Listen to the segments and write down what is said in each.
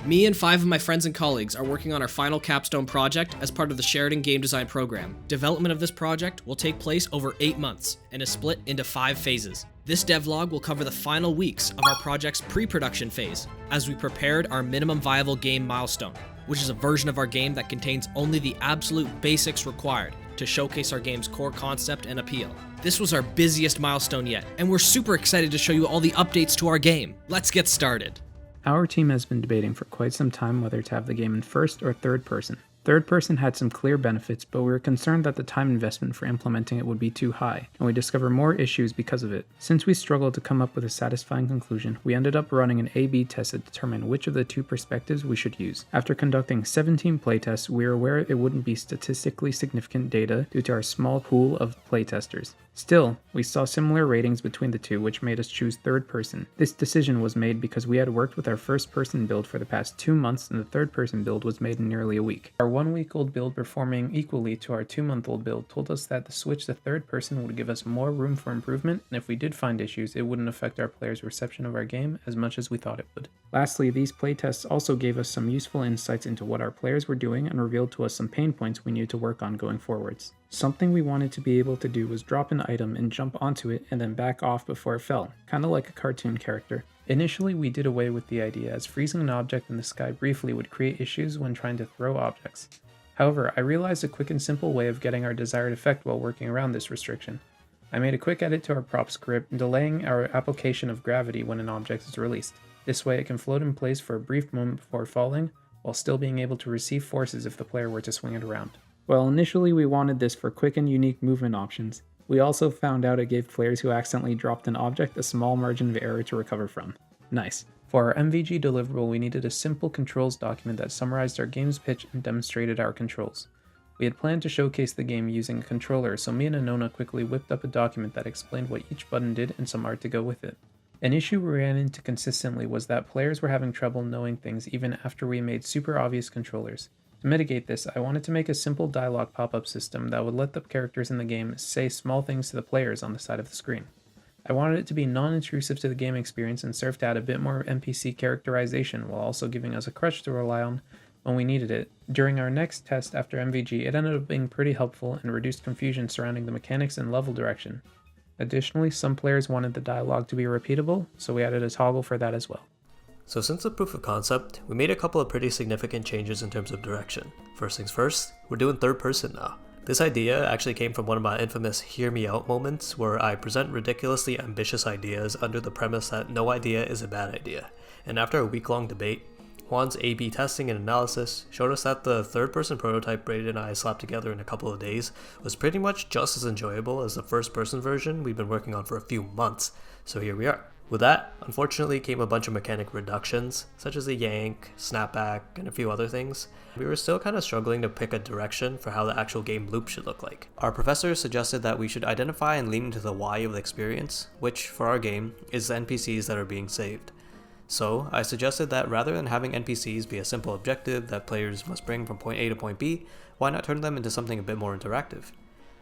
Me and 5 of my friends and colleagues are working on our final Capstone project as part of the Sheridan game design program. Development of this project will take place over 8 months and is split into 5 phases. This devlog will cover the final weeks of our project's pre-production phase, as we prepared our minimum viable game milestone, which is a version of our game that contains only the absolute basics required to showcase our game's core concept and appeal. This was our busiest milestone yet, and we're super excited to show you all the updates to our game. Let's get started. Our team has been debating for quite some time whether to have the game in first or third person. Third person had some clear benefits, but we were concerned that the time investment for implementing it would be too high, and we discovered more issues because of it. Since we struggled to come up with a satisfying conclusion, we ended up running an A/B test to determine which of the 2 perspectives we should use. After conducting 17 playtests, we were aware it wouldn't be statistically significant data due to our small pool of playtesters. Still, we saw similar ratings between the 2, which made us choose third person. This decision was made because we had worked with our first person build for the past 2 months, and the third person build was made in nearly a week. Our 1-week-old build performing equally to our 2-month-old build told us that the switch to third person would give us more room for improvement, and if we did find issues, it wouldn't affect our players' reception of our game as much as we thought it would. Lastly, these playtests also gave us some useful insights into what our players were doing and revealed to us some pain points we needed to work on going forwards. Something we wanted to be able to do was drop an item and jump onto it and then back off before it fell, kinda like a cartoon character. Initially, we did away with the idea, as freezing an object in the sky briefly would create issues when trying to throw objects. However, I realized a quick and simple way of getting our desired effect while working around this restriction. I made a quick edit to our prop script, delaying our application of gravity when an object is released. This way it can float in place for a brief moment before falling, while still being able to receive forces if the player were to swing it around. While initially we wanted this for quick and unique movement options, we also found out it gave players who accidentally dropped an object a small margin of error to recover from. Nice. For our MVG deliverable, we needed a simple controls document that summarized our game's pitch and demonstrated our controls. We had planned to showcase the game using a controller, so me and Anona quickly whipped up a document that explained what each button did and some art to go with it. An issue we ran into consistently was that players were having trouble knowing things even after we made super obvious controllers. To mitigate this, I wanted to make a simple dialogue pop-up system that would let the characters in the game say small things to the players on the side of the screen. I wanted it to be non-intrusive to the game experience and serve to add a bit more NPC characterization while also giving us a crutch to rely on when we needed it. During our next test after MVG, it ended up being pretty helpful and reduced confusion surrounding the mechanics and level direction. Additionally, some players wanted the dialogue to be repeatable, so we added a toggle for that as well. So since the proof of concept, we made a couple of pretty significant changes in terms of direction. First things first, we're doing third person now. This idea actually came from one of my infamous hear me out moments where I present ridiculously ambitious ideas under the premise that no idea is a bad idea. And after a week-long debate, Juan's A/B testing and analysis showed us that the third person prototype Braden and I slapped together in a couple of days was pretty much just as enjoyable as the first person version we've been working on for a few months, so here we are. With that, unfortunately came a bunch of mechanic reductions, such as the yank, snapback, and a few other things. We were still kind of struggling to pick a direction for how the actual game loop should look like. Our professor suggested that we should identify and lean into the why of the experience, which, for our game, is the NPCs that are being saved. So, I suggested that rather than having NPCs be a simple objective that players must bring from point A to point B, why not turn them into something a bit more interactive?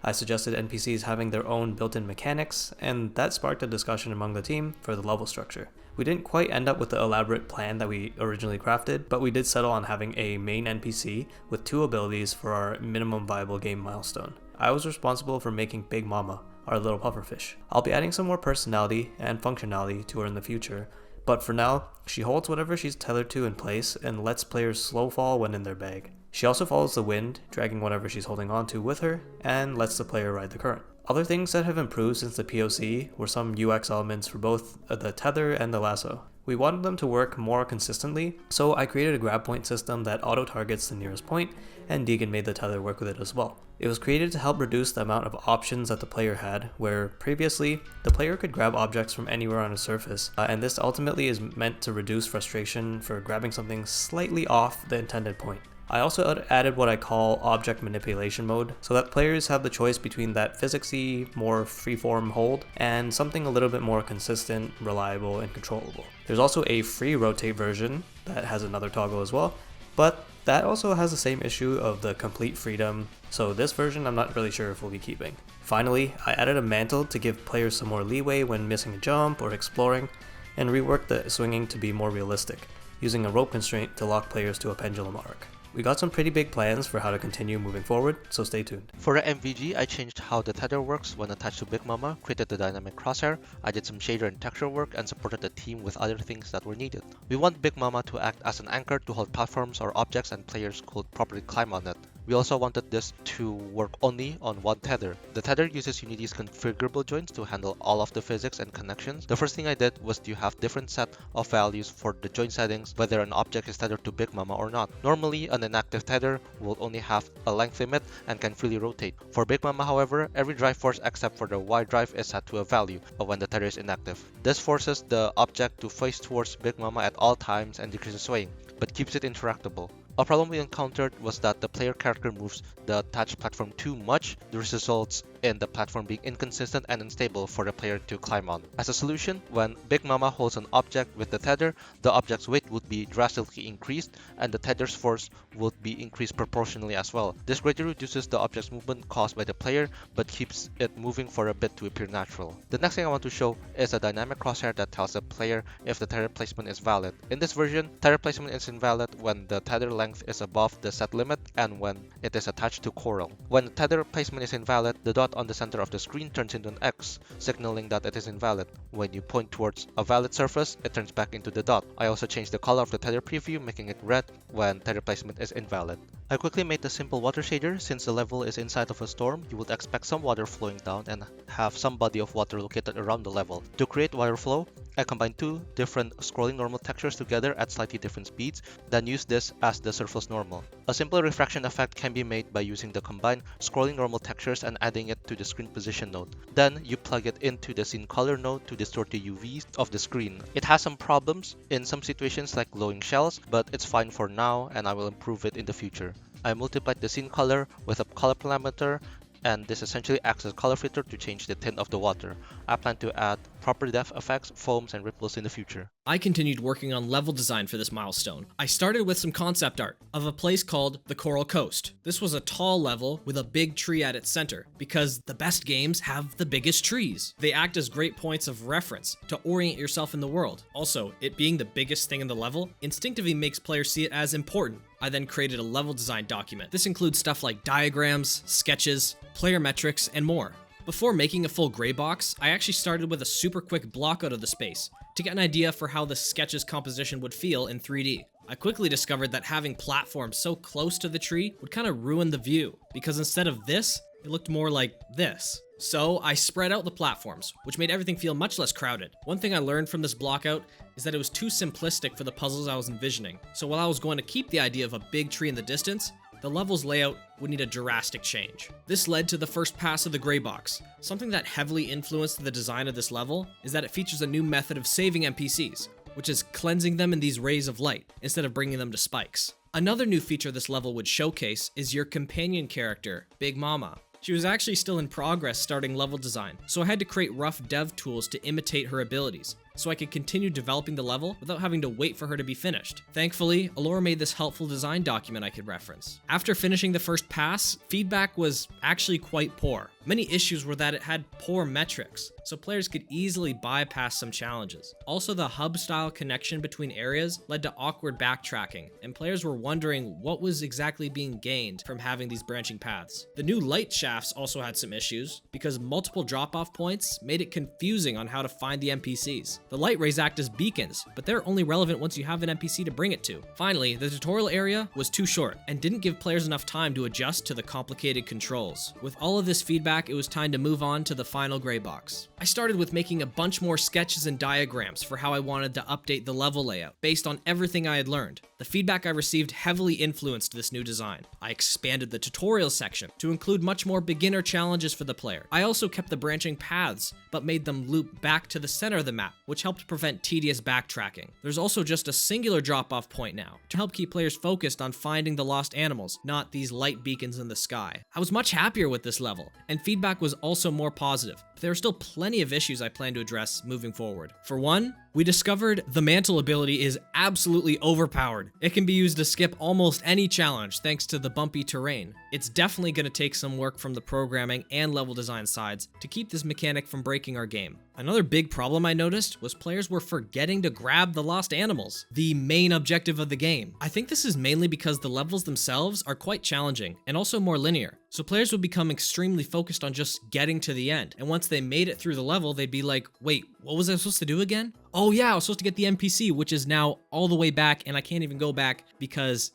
I suggested NPCs having their own built-in mechanics, and that sparked a discussion among the team for the level structure. We didn't quite end up with the elaborate plan that we originally crafted, but we did settle on having a main NPC with 2 abilities for our minimum viable game milestone. I was responsible for making Big Mama, our little pufferfish. I'll be adding some more personality and functionality to her in the future, but for now, she holds whatever she's tethered to in place and lets players slow fall when in their bag. She also follows the wind, dragging whatever she's holding onto with her, and lets the player ride the current. Other things that have improved since the POC were some UX elements for both the tether and the lasso. We wanted them to work more consistently, so I created a grab point system that auto-targets the nearest point, and Deegan made the tether work with it as well. It was created to help reduce the amount of options that the player had, where previously, the player could grab objects from anywhere on a surface, and this ultimately is meant to reduce frustration for grabbing something slightly off the intended point. I also added what I call object manipulation mode, so that players have the choice between that physicsy, more freeform hold, and something a little bit more consistent, reliable, and controllable. There's also a free rotate version that has another toggle as well, but that also has the same issue of the complete freedom, so this version I'm not really sure if we'll be keeping. Finally, I added a mantle to give players some more leeway when missing a jump or exploring, and reworked the swinging to be more realistic. using a rope constraint to lock players to a pendulum arc. We got some pretty big plans for how to continue moving forward, so stay tuned. For the MVG, I changed how the tether works when attached to Big Mama, created the dynamic crosshair, I did some shader and texture work, and supported the team with other things that were needed. We want Big Mama to act as an anchor to hold platforms or objects and players could properly climb on it. We also wanted this to work only on one tether. The tether uses Unity's configurable joints to handle all of the physics and connections. The first thing I did was to have different set of values for the joint settings, whether an object is tethered to Big Mama or not. Normally, an inactive tether will only have a length limit and can freely rotate. For Big Mama, however, every drive force except for the Y drive is set to a value of when the tether is inactive. This forces the object to face towards Big Mama at all times and decreases swaying, but keeps it interactable. A problem we encountered was that the player character moves the attached platform too much. This results in the platform being inconsistent and unstable for the player to climb on. As a solution, when Big Mama holds an object with the tether, the object's weight would be drastically increased and the tether's force would be increased proportionally as well. This greatly reduces the object's movement caused by the player but keeps it moving for a bit to appear natural. The next thing I want to show is a dynamic crosshair that tells the player if the tether placement is valid. In this version, tether placement is invalid when the tether length is above the set limit and when it is attached to coral. When the tether placement is invalid, the dot on the center of the screen turns into an X, signaling that it is invalid. When you point towards a valid surface, it turns back into the dot. I also changed the color of the tether preview, making it red when tether placement is invalid. I quickly made the simple water shader. Since the level is inside of a storm, you would expect some water flowing down and have some body of water located around the level. To create water flow, I combined two different scrolling normal textures together at slightly different speeds, then use this as the surface normal. A simple refraction effect can be made by using the combined scrolling normal textures and adding it to the screen position node. Then you plug it into the scene color node to distort the UVs of the screen. It has some problems in some situations like glowing shells, but it's fine for now and I will improve it in the future. I multiplied the scene color with a color parameter, and this essentially acts as a color filter to change the tint of the water. I plan to add proper depth effects, foams, and ripples in the future. I continued working on level design for this milestone. I started with some concept art of a place called the Coral Coast. This was a tall level with a big tree at its center, because the best games have the biggest trees. They act as great points of reference to orient yourself in the world. Also, it being the biggest thing in the level instinctively makes players see it as important. I then created a level design document. This includes stuff like diagrams, sketches, player metrics, and more. Before making a full gray box, I actually started with a super quick block out of the space to get an idea for how the sketch's composition would feel in 3D. I quickly discovered that having platforms so close to the tree would kind of ruin the view, because instead of this, it looked more like this. So I spread out the platforms, which made everything feel much less crowded. One thing I learned from this blockout is that it was too simplistic for the puzzles I was envisioning. So while I was going to keep the idea of a big tree in the distance, the level's layout would need a drastic change. This led to the first pass of the gray box. Something that heavily influenced the design of this level is that it features a new method of saving NPCs, which is cleansing them in these rays of light instead of bringing them to spikes. Another new feature this level would showcase is your companion character, Big Mama. She was actually still in progress starting level design, so I had to create rough dev tools to imitate her abilities, so I could continue developing the level without having to wait for her to be finished. Thankfully, Alora made this helpful design document I could reference. After finishing the first pass, feedback was actually quite poor. Many issues were that it had poor metrics, so players could easily bypass some challenges. Also, the hub-style connection between areas led to awkward backtracking, and players were wondering what was exactly being gained from having these branching paths. The new light shafts also had some issues, because multiple drop-off points made it confusing on how to find the NPCs. The light rays act as beacons, but they're only relevant once you have an NPC to bring it to. Finally, the tutorial area was too short, and didn't give players enough time to adjust to the complicated controls. With all of this feedback, it was time to move on to the final gray box. I started with making a bunch more sketches and diagrams for how I wanted to update the level layout, based on everything I had learned. The feedback I received heavily influenced this new design. I expanded the tutorial section to include much more beginner challenges for the player. I also kept the branching paths, but made them loop back to the center of the map, which helped prevent tedious backtracking. There's also just a singular drop-off point now, to help keep players focused on finding the lost animals, not these light beacons in the sky. I was much happier with this level, and feedback was also more positive. But there are still plenty of issues I plan to address moving forward. For one, we discovered the mantle ability is absolutely overpowered. It can be used to skip almost any challenge thanks to the bumpy terrain. It's definitely going to take some work from the programming and level design sides to keep this mechanic from breaking our game. Another big problem I noticed was players were forgetting to grab the lost animals, the main objective of the game. I think this is mainly because the levels themselves are quite challenging and also more linear. So players would become extremely focused on just getting to the end. And once they made it through the level, they'd be like, wait, what was I supposed to do again? Oh yeah, I was supposed to get the NPC, which is now all the way back, and I can't even go back because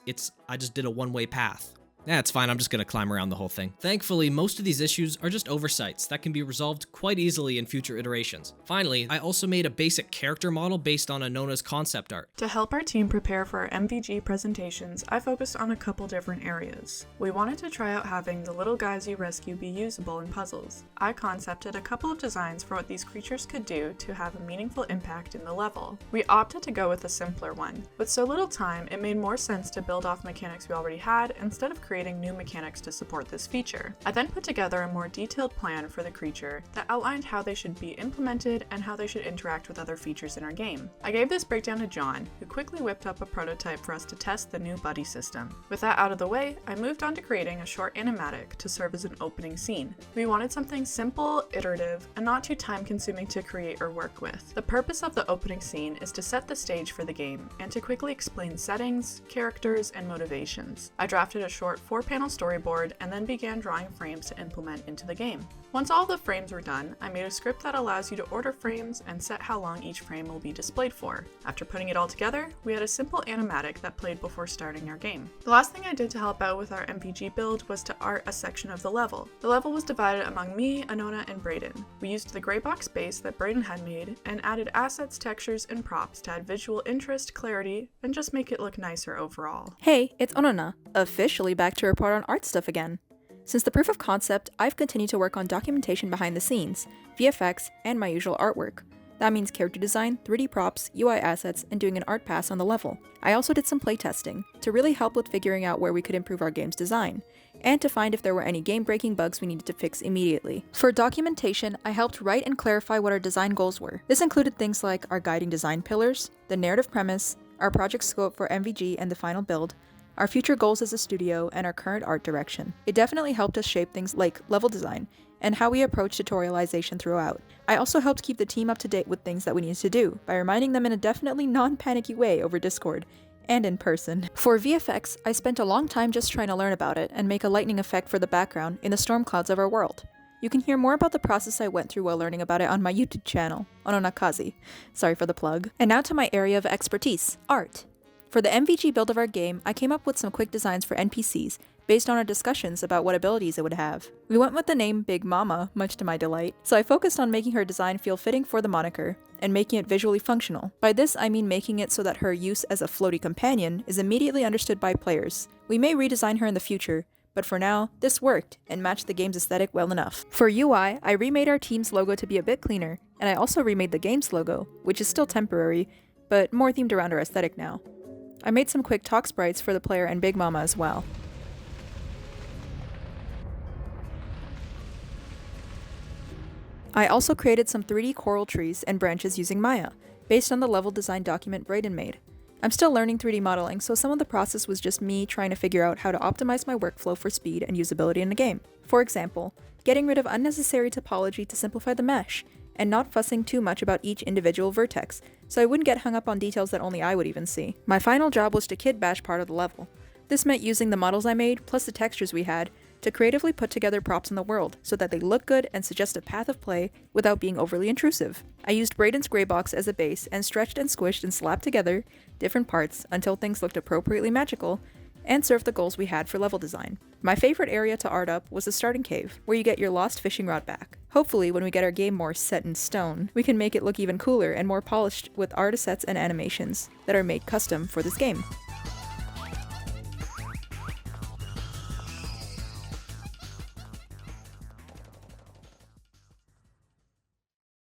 I just did a one-way path. It's fine, I'm just gonna climb around the whole thing. Thankfully, most of these issues are just oversights that can be resolved quite easily in future iterations. Finally, I also made a basic character model based on Anona's concept art. To help our team prepare for our MVG presentations, I focused on a couple different areas. We wanted to try out having the little guys you rescue be usable in puzzles. I concepted a couple of designs for what these creatures could do to have a meaningful impact in the level. We opted to go with a simpler one. With so little time, it made more sense to build off mechanics we already had instead of creating new mechanics to support this feature. I then put together a more detailed plan for the creature that outlined how they should be implemented and how they should interact with other features in our game. I gave this breakdown to John, who quickly whipped up a prototype for us to test the new buddy system. With that out of the way, I moved on to creating a short animatic to serve as an opening scene. We wanted something simple, iterative, and not too time-consuming to create or work with. The purpose of the opening scene is to set the stage for the game and to quickly explain settings, characters, and motivations. I drafted a short 4-panel storyboard and then began drawing frames to implement into the game. Once all the frames were done, I made a script that allows you to order frames and set how long each frame will be displayed for. After putting it all together, we had a simple animatic that played before starting our game. The last thing I did to help out with our MPG build was to art a section of the level. The level was divided among me, Anona, and Brayden. We used the gray box base that Brayden had made and added assets, textures, and props to add visual interest, clarity, and just make it look nicer overall. Hey, it's Anona, officially back to report on art stuff again. Since the proof of concept, I've continued to work on documentation behind the scenes, VFX, and my usual artwork. That means character design, 3D props, UI assets, and doing an art pass on the level. I also did some playtesting, to really help with figuring out where we could improve our game's design, and to find if there were any game-breaking bugs we needed to fix immediately. For documentation, I helped write and clarify what our design goals were. This included things like our guiding design pillars, the narrative premise, our project scope for MVG and the final build, our future goals as a studio, and our current art direction. It definitely helped us shape things like level design, and how we approach tutorialization throughout. I also helped keep the team up to date with things that we needed to do, by reminding them in a definitely non-panicky way over Discord, and in person. For VFX, I spent a long time just trying to learn about it, and make a lightning effect for the background in the storm clouds of our world. You can hear more about the process I went through while learning about it on my YouTube channel, Ononakazi. Sorry for the plug. And now to my area of expertise, art. For the MVG build of our game, I came up with some quick designs for NPCs, based on our discussions about what abilities it would have. We went with the name Big Mama, much to my delight, so I focused on making her design feel fitting for the moniker, and making it visually functional. By this, I mean making it so that her use as a floaty companion is immediately understood by players. We may redesign her in the future, but for now, this worked, and matched the game's aesthetic well enough. For UI, I remade our team's logo to be a bit cleaner, and I also remade the game's logo, which is still temporary, but more themed around our aesthetic now. I made some quick talk sprites for the player and Big Mama as well. I also created some 3D coral trees and branches using Maya, based on the level design document Brayden made. I'm still learning 3D modeling, so some of the process was just me trying to figure out how to optimize my workflow for speed and usability in the game. For example, getting rid of unnecessary topology to simplify the mesh, and not fussing too much about each individual vertex, so I wouldn't get hung up on details that only I would even see. My final job was to kid bash part of the level. This meant using the models I made, plus the textures we had, to creatively put together props in the world, so that they look good and suggest a path of play without being overly intrusive. I used Brayden's gray box as a base and stretched and squished and slapped together different parts until things looked appropriately magical, and served the goals we had for level design. My favorite area to art up was the starting cave, where you get your lost fishing rod back. Hopefully, when we get our game more set in stone, we can make it look even cooler and more polished with art assets and animations that are made custom for this game.